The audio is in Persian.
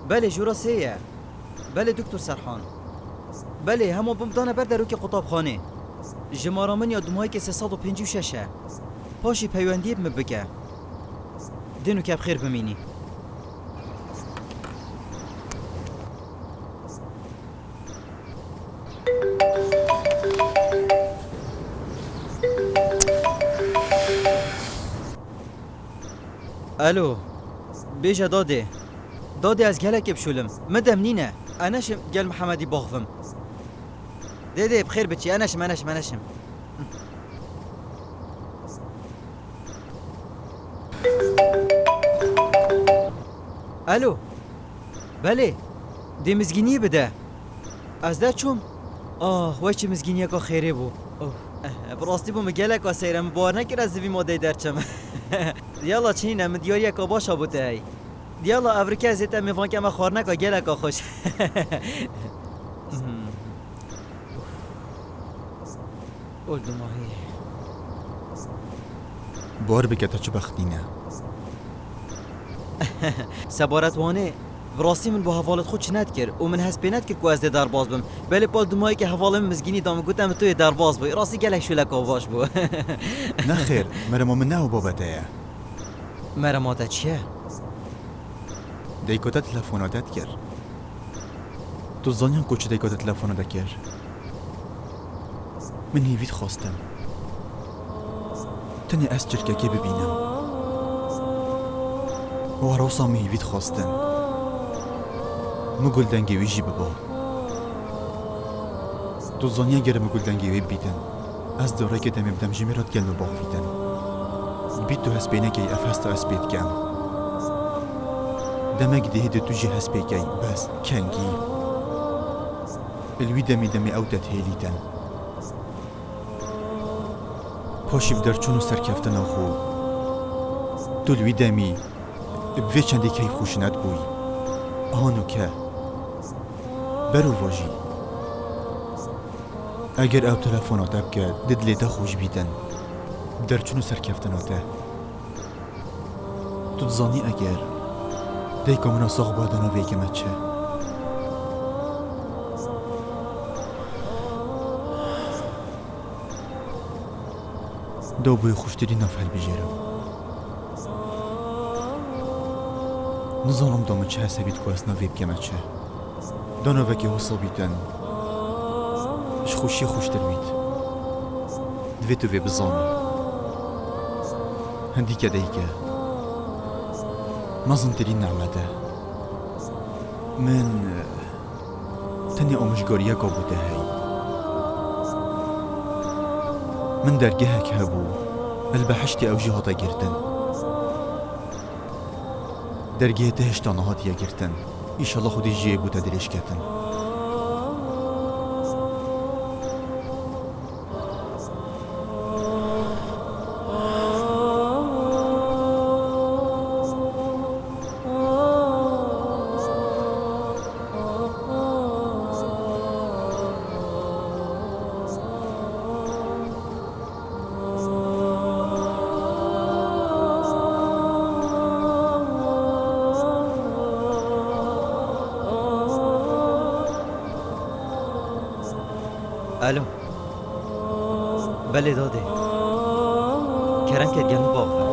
بله جورا سیه. بله دکتر سرحان. بله همو بمدانه بر که قطاب خانه. جمارا من یا دمایی که 356 پاشی پیوندی بگه. دینو که بخیر بمینی. الو بیجا داده از گلک بشولم مدم نینه انشم گل محمدی باغفم ده بخیر بچی انشم الو بله دی مزگینی بده از ده چوم وای چه مزگینی که خیره بو براستی بو مگلک سیرم بار نکر از وی ماده درچم دیالا چینه من دیاری که باشا بوده ای دیالا افریقا زیتا میوان که ما خورنک و گلک خوش اولدو ماهی بار بکتا چه بختینه سبارت وانه براستی من با حوالت خود چند کرد و من هست بینت کرد که از ده درباز بم بله پال دمایی که حوالم مزگینی دام گوتم توی درباز بای راستی گلک شولک باش بو نه خیر مرمو من نه و بابته مرماته چیه؟ دیکوتا تلفوناتت کرد تو زانیان کچه دیکوتا تلفوناتت کرد من هیوید خواستم تنی از چرککی ببینم و راسا می هیوید خواستم مگل دنگی ویجی ببا تو زانیان گره مگل دنگی وی بیدن از دوره که دمی بدم جمیرات گل باغ بیدن بید تو هست بینه که اف هست از بید کم دمک ده تو جه هست بگی بس کنگی الوی دمی اوتت هیلیدن پاشی بدر چونو سرکفتن آخو دلوی دمی بوی چندی که خوشنت بوی آنو که برو واجی اگر او تلفونات بکه ددلی دا خوش بیدن در چونو سرکفتناته تو تزانی اگر دیکا منا ساق بادنا ویگمت چه دو بوی خوشتری نفل بجیرم نزانم دامه چه حسابید که اصنا ویگمت چه دانا وکی حسابیدن اش خوشی خوشتر بید دوی تو وی بزانی هندی که دیگه مزنترین نعمته من تنی آمشگاریه که بوده هی من درگه که هبو البحشتی او جهاتا گردن درگه دهشتانه هاتیه گردن ایشالله خودی جیه بوده درش کتن الو بله داده کرم که گلو باغ